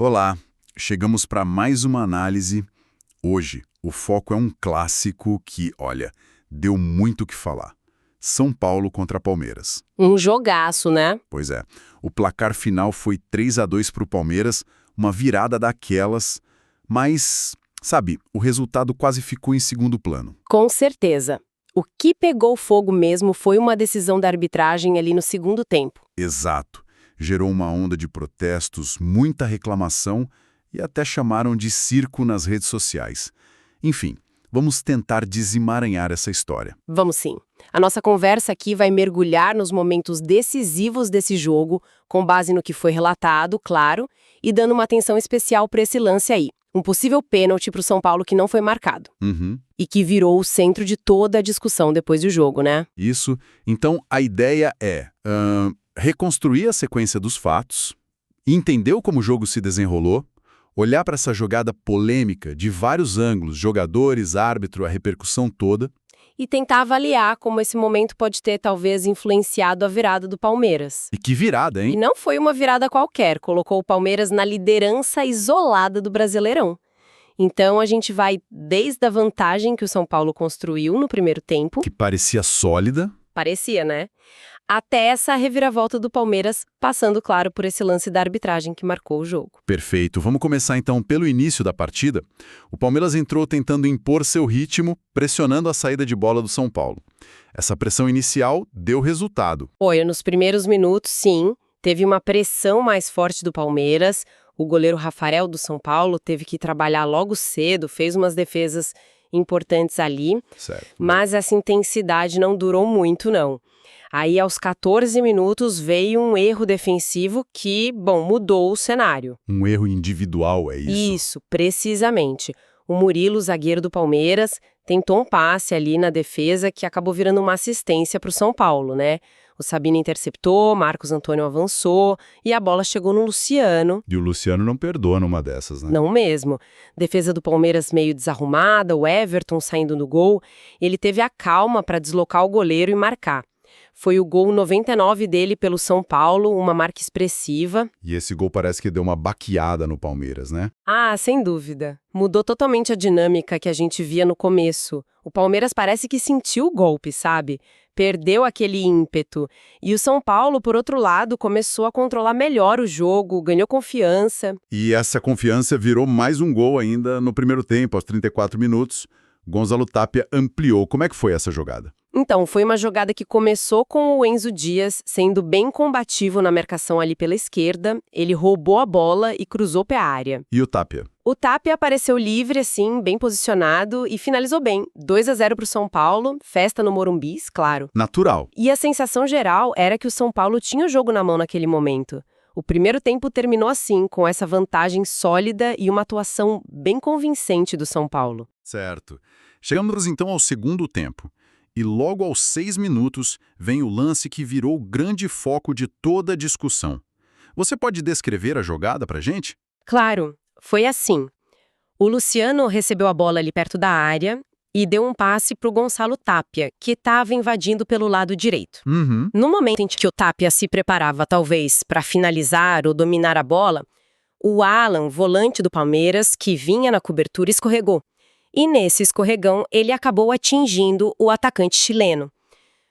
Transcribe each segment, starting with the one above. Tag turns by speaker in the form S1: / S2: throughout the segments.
S1: Olá, chegamos para mais uma análise. Hoje, o foco é um clássico que, olha, deu muito o que falar. São Paulo contra Palmeiras.
S2: Um jogaço, né?
S1: Pois é, o placar final foi 3-2 para o Palmeiras, uma virada daquelas, mas, sabe, o resultado quase ficou em segundo plano.
S2: Com certeza. O que pegou fogo mesmo foi uma decisão da arbitragem ali no segundo tempo.
S1: Exato. Gerou uma onda de protestos, muita reclamação e até chamaram de circo nas redes sociais. Enfim, vamos tentar desemaranhar essa história.
S2: Vamos sim. A nossa conversa aqui vai mergulhar nos momentos decisivos desse jogo, com base no que foi relatado, claro, e dando uma atenção especial para esse lance aí. Um possível pênalti para o São Paulo que não foi marcado. E que virou o centro de toda a discussão depois do jogo, né?
S1: Isso. Então, a ideia é reconstruir a sequência dos fatos, entender como o jogo se desenrolou, olhar para essa jogada polêmica de vários ângulos, jogadores, árbitro, a repercussão toda.
S2: E tentar avaliar como esse momento pode ter, talvez, influenciado a virada do Palmeiras.
S1: E que virada, hein?
S2: E não foi uma virada qualquer, colocou o Palmeiras na liderança isolada do Brasileirão. Então a gente vai desde a vantagem que o São Paulo construiu no primeiro tempo,
S1: Que parecia sólida.
S2: parecia, né? Até essa reviravolta do Palmeiras, passando, claro, por esse lance da arbitragem que marcou o jogo.
S1: Perfeito. Vamos começar então pelo início da partida. O Palmeiras entrou tentando impor seu ritmo, pressionando a saída de bola do São Paulo. Essa pressão inicial deu resultado.
S2: Olha, nos primeiros minutos, sim, teve uma pressão mais forte do Palmeiras. O goleiro Rafael do São Paulo teve que trabalhar logo cedo, fez umas defesas importantes ali,
S1: Certo.
S2: mas essa intensidade não durou muito, não. Aí, aos 14 minutos, veio um erro defensivo que, bom, mudou o cenário.
S1: Um erro individual, é isso?
S2: Isso, precisamente. O Murilo, zagueiro do Palmeiras, tentou um passe ali na defesa que acabou virando uma assistência para o São Paulo, né? O Sabino interceptou, Marcos Antônio avançou e a bola chegou no Luciano.
S1: E o Luciano não perdoa numa dessas, né?
S2: Não mesmo. Defesa do Palmeiras meio desarrumada, o Everton saindo do gol. Ele teve a calma para deslocar o goleiro e marcar. Foi o gol 99 dele pelo São Paulo, uma marca expressiva.
S1: E esse gol parece que deu uma baqueada no Palmeiras, né?
S2: Ah, sem dúvida. Mudou totalmente a dinâmica que a gente via no começo. O Palmeiras parece que sentiu o golpe, sabe? Perdeu aquele ímpeto. E o São Paulo, por outro lado, começou a controlar melhor o jogo, ganhou confiança.
S1: E essa confiança virou mais um gol ainda no primeiro tempo, aos 34 minutos. Gonzalo Tapia ampliou. Como é que foi essa jogada?
S2: Então, foi uma jogada que começou com o Enzo Dias sendo bem combativo na marcação ali pela esquerda. Ele roubou a bola e cruzou para a área.
S1: E o Tapia?
S2: O Tapia apareceu livre, assim, bem posicionado e finalizou bem. 2-0 para o São Paulo, festa no Morumbi, claro.
S1: Natural.
S2: E a sensação geral era que o São Paulo tinha o jogo na mão naquele momento. O primeiro tempo terminou assim, com essa vantagem sólida e uma atuação bem convincente do São Paulo.
S1: Certo. Chegamos então ao segundo tempo. E logo aos 6 minutos vem o lance que virou o grande foco de toda a discussão. Você pode descrever a jogada pra gente?
S2: Claro, foi assim. O Luciano recebeu a bola ali perto da área e deu um passe para o Gonçalo Tapia, que estava invadindo pelo lado direito. No momento em que o Tapia se preparava, talvez, para finalizar ou dominar a bola, o Alan, volante do Palmeiras, que vinha na cobertura, escorregou. E nesse escorregão, ele acabou atingindo o atacante chileno.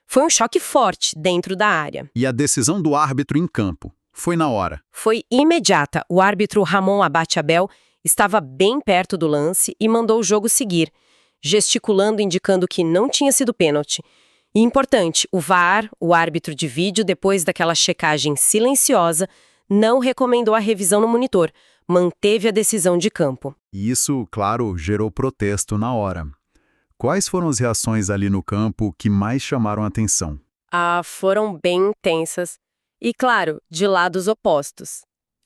S2: Foi um choque forte dentro da área.
S1: E a decisão do árbitro em campo? Foi na hora.
S2: Foi imediata. O árbitro Ramon Abate Abel estava bem perto do lance e mandou o jogo seguir, gesticulando, indicando que não tinha sido pênalti. E importante, o VAR, o árbitro de vídeo, depois daquela checagem silenciosa, não recomendou a revisão no monitor, manteve a decisão de campo.
S1: E isso, claro, gerou protesto na hora. Quais foram as reações ali no campo que mais chamaram a atenção?
S2: Foram bem intensas. E, claro, de lados opostos.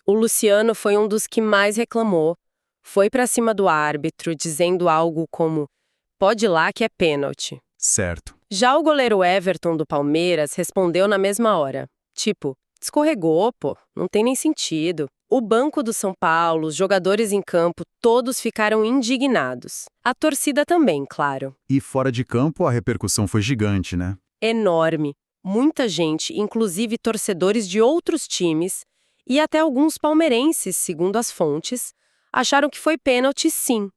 S2: O Luciano foi um dos que mais reclamou, foi para cima do árbitro, dizendo algo como: pode ir lá que é pênalti.
S1: Certo.
S2: Já o goleiro Everton do Palmeiras respondeu na mesma hora. Tipo, escorregou, pô, não tem nem sentido. O banco do São Paulo, os jogadores em campo, todos ficaram indignados. A torcida também, claro.
S1: E fora de campo, a repercussão foi gigante, né?
S2: Enorme. Muita gente, inclusive torcedores de outros times, E até alguns palmeirenses, segundo as fontes, acharam que foi pênalti sim.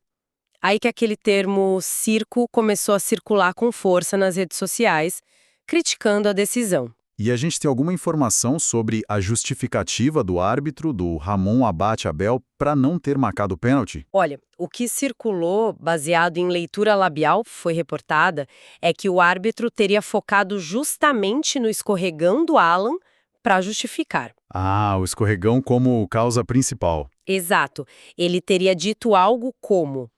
S2: Aí que aquele termo circo começou a circular com força nas redes sociais, criticando a decisão.
S1: E a gente tem alguma informação sobre a justificativa do árbitro, do Ramon Abate Abel, para não ter marcado o pênalti?
S2: Olha, o que circulou, baseado em leitura labial, foi reportada, é que o árbitro teria focado justamente no escorregão do Alan para justificar.
S1: Ah, o escorregão como causa principal.
S2: Exato. Ele teria dito algo como: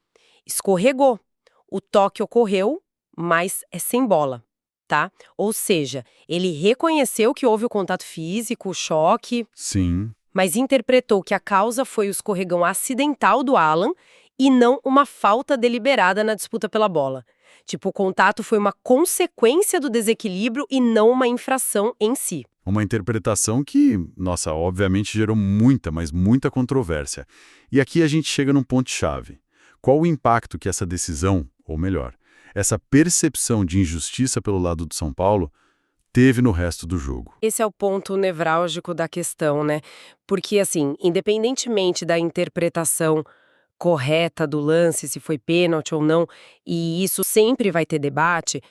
S2: escorregou, o toque ocorreu, mas é sem bola. Tá? Ou seja, ele reconheceu que houve o contato físico, o choque,
S1: Sim.
S2: mas interpretou que a causa foi o escorregão acidental do Alan e não uma falta deliberada na disputa pela bola. Tipo, o contato foi uma consequência do desequilíbrio e não uma infração em si.
S1: Uma interpretação que, nossa, obviamente gerou muita, mas muita controvérsia. E aqui a gente chega num ponto-chave. Qual o impacto que essa decisão, ou melhor, essa percepção de injustiça pelo lado do São Paulo teve no resto do jogo?
S2: Esse é o ponto nevrálgico da questão, né? Porque, assim, independentemente da interpretação correta do lance, se foi pênalti ou não, e isso sempre vai ter debate,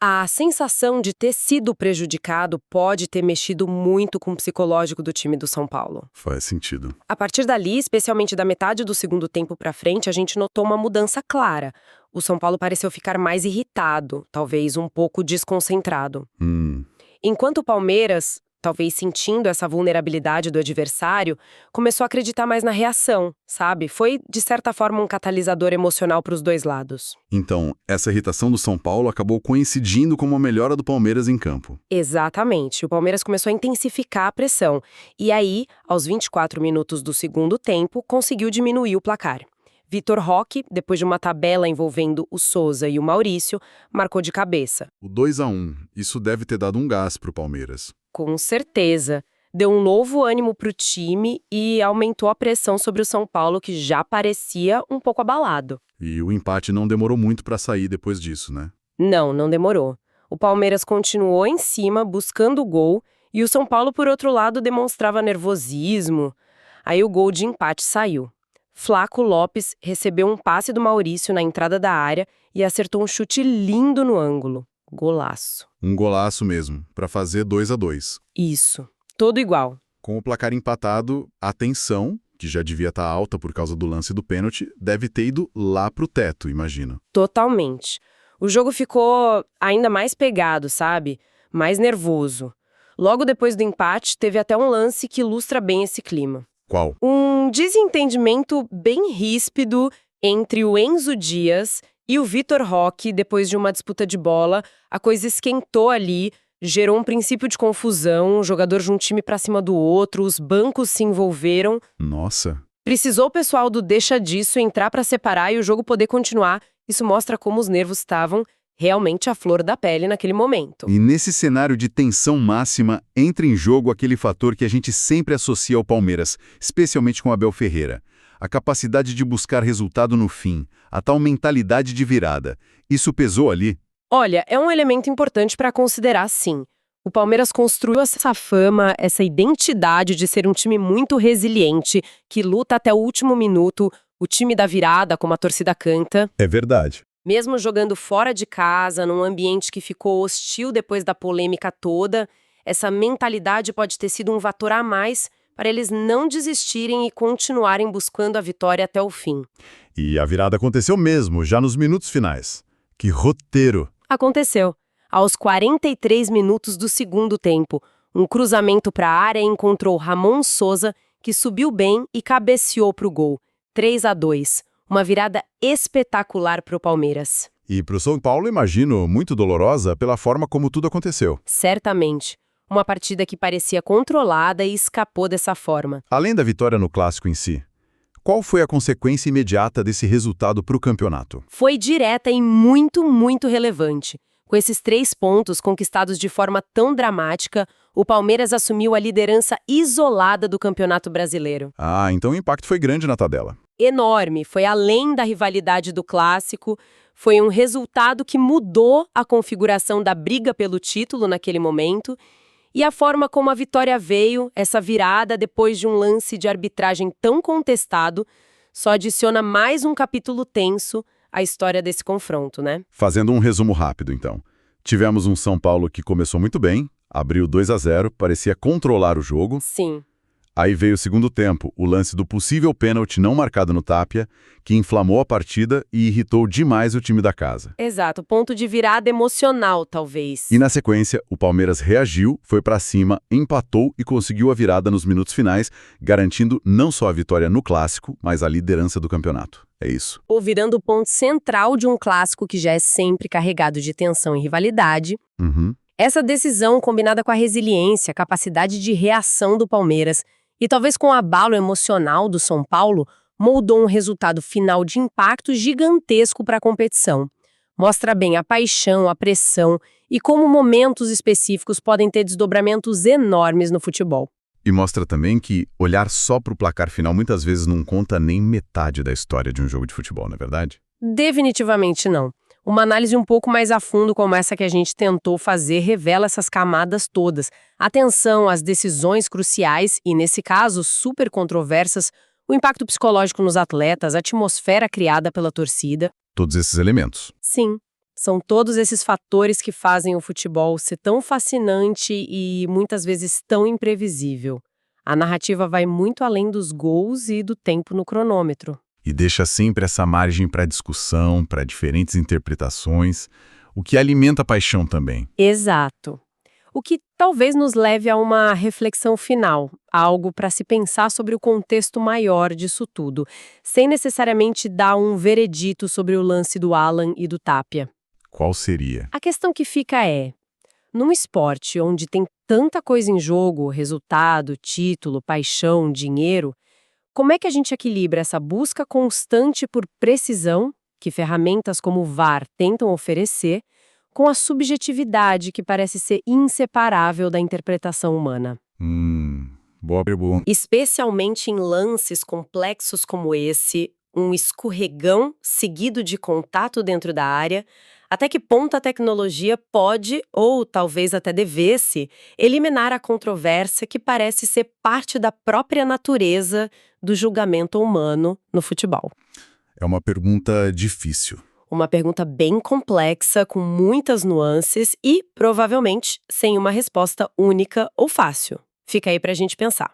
S2: a sensação de ter sido prejudicado pode ter mexido muito com o psicológico do time do São Paulo.
S1: Faz sentido.
S2: A partir dali, especialmente da metade do segundo tempo pra frente, a gente notou uma mudança clara. O São Paulo pareceu ficar mais irritado, talvez um pouco desconcentrado. Enquanto o Palmeiras, talvez sentindo essa vulnerabilidade do adversário, começou a acreditar mais na reação, sabe? Foi, de certa forma, um catalisador emocional para os dois lados.
S1: Então, essa irritação do São Paulo acabou coincidindo com uma melhora do Palmeiras em campo.
S2: Exatamente. O Palmeiras começou a intensificar a pressão. E aí, aos 24 minutos do segundo tempo, conseguiu diminuir o placar. Vitor Roque, depois de uma tabela envolvendo o Souza e o Maurício, marcou de cabeça.
S1: O 2-1, isso deve ter dado um gás pro Palmeiras.
S2: Com certeza. Deu um novo ânimo para o time e aumentou a pressão sobre o São Paulo, que já parecia um pouco abalado.
S1: E o empate não demorou muito para sair depois disso, né?
S2: Não demorou. O Palmeiras continuou em cima, buscando o gol, e o São Paulo, por outro lado, demonstrava nervosismo. Aí o gol de empate saiu. Flaco Lopes recebeu um passe do Maurício na entrada da área e acertou um chute lindo no ângulo. Golaço.
S1: Um golaço mesmo, para fazer 2-2.
S2: Isso. Todo igual.
S1: Com o placar empatado, a tensão, que já devia estar alta por causa do lance do pênalti, deve ter ido lá pro teto, imagino.
S2: Totalmente. O jogo ficou ainda mais pegado, sabe? Mais nervoso. Logo depois do empate, teve até um lance que ilustra bem esse clima.
S1: Qual?
S2: Um desentendimento bem ríspido entre o Enzo Dias e o Vitor Roque depois de uma disputa de bola. A coisa esquentou ali, gerou um princípio de confusão, um jogador de um time pra cima do outro, os bancos se envolveram.
S1: Nossa.
S2: Precisou o pessoal do deixa disso entrar pra separar e o jogo poder continuar. Isso mostra como os nervos estavam realmente à flor da pele naquele momento.
S1: E nesse cenário de tensão máxima, entra em jogo aquele fator que a gente sempre associa ao Palmeiras, especialmente com Abel Ferreira. A capacidade de buscar resultado no fim, a tal mentalidade de virada. Isso pesou ali?
S2: Olha, é um elemento importante para considerar, sim. O Palmeiras construiu essa fama, essa identidade de ser um time muito resiliente, que luta até o último minuto, o time da virada, como a torcida canta.
S1: É verdade.
S2: Mesmo jogando fora de casa, num ambiente que ficou hostil depois da polêmica toda, essa mentalidade pode ter sido um fator a mais para eles não desistirem e continuarem buscando a vitória até o fim.
S1: E a virada aconteceu mesmo, já nos minutos finais. Que roteiro!
S2: Aconteceu. Aos 43 minutos do segundo tempo, um cruzamento para a área encontrou Ramon Souza, que subiu bem e cabeceou para o gol. 3-2. Uma virada espetacular para o Palmeiras.
S1: E para o São Paulo, imagino, muito dolorosa pela forma como tudo aconteceu.
S2: Certamente. Uma partida que parecia controlada e escapou dessa forma.
S1: Além da vitória no clássico em si, qual foi a consequência imediata desse resultado para o campeonato?
S2: Foi direta e muito, muito relevante. Com esses 3 pontos conquistados de forma tão dramática, o Palmeiras assumiu a liderança isolada do Campeonato Brasileiro.
S1: Ah, então o impacto foi grande na tabela.
S2: Enorme, foi além da rivalidade do clássico, foi um resultado que mudou a configuração da briga pelo título naquele momento E a forma como a vitória veio, essa virada depois de um lance de arbitragem tão contestado, só adiciona mais um capítulo tenso à história desse confronto, né?
S1: Fazendo um resumo rápido, então. Tivemos um São Paulo que começou muito bem, abriu 2-0, parecia controlar o jogo.
S2: Sim.
S1: Aí veio o segundo tempo, o lance do possível pênalti não marcado no Tapia, que inflamou a partida e irritou demais o time da casa.
S2: Exato, ponto de virada emocional, talvez.
S1: E na sequência, o Palmeiras reagiu, foi pra cima, empatou e conseguiu a virada nos minutos finais, garantindo não só a vitória no Clássico, mas a liderança do campeonato. É isso.
S2: Ou virando o ponto central de um clássico que já é sempre carregado de tensão e rivalidade. Essa decisão, combinada com a resiliência, a capacidade de reação do Palmeiras e talvez com o abalo emocional do São Paulo, moldou um resultado final de impacto gigantesco para a competição. Mostra bem a paixão, a pressão e como momentos específicos podem ter desdobramentos enormes no futebol.
S1: E mostra também que olhar só para o placar final muitas vezes não conta nem metade da história de um jogo de futebol, não é verdade?
S2: Definitivamente não. Uma análise um pouco mais a fundo como essa que a gente tentou fazer revela essas camadas todas. Atenção às decisões cruciais e, nesse caso, super controversas, o impacto psicológico nos atletas, a atmosfera criada pela torcida.
S1: Todos esses elementos.
S2: Sim, são todos esses fatores que fazem o futebol ser tão fascinante e muitas vezes tão imprevisível. A narrativa vai muito além dos gols e do tempo no cronômetro.
S1: E deixa sempre essa margem para discussão, para diferentes interpretações, o que alimenta a paixão também.
S2: Exato. O que talvez nos leve a uma reflexão final, algo para se pensar sobre o contexto maior disso tudo, sem necessariamente dar um veredito sobre o lance do Alan e do Tapia.
S1: Qual seria?
S2: A questão que fica é, num esporte onde tem tanta coisa em jogo, resultado, título, paixão, dinheiro, como é que a gente equilibra essa busca constante por precisão, que ferramentas como o VAR tentam oferecer, com a subjetividade que parece ser inseparável da interpretação humana?
S1: Boa pergunta.
S2: Especialmente em lances complexos como esse, um escorregão seguido de contato dentro da área, até que ponto a tecnologia pode, ou talvez até devesse, eliminar a controvérsia que parece ser parte da própria natureza do julgamento humano no futebol?
S1: É uma pergunta difícil.
S2: Uma pergunta bem complexa, com muitas nuances e, provavelmente, sem uma resposta única ou fácil. Fica aí pra gente pensar.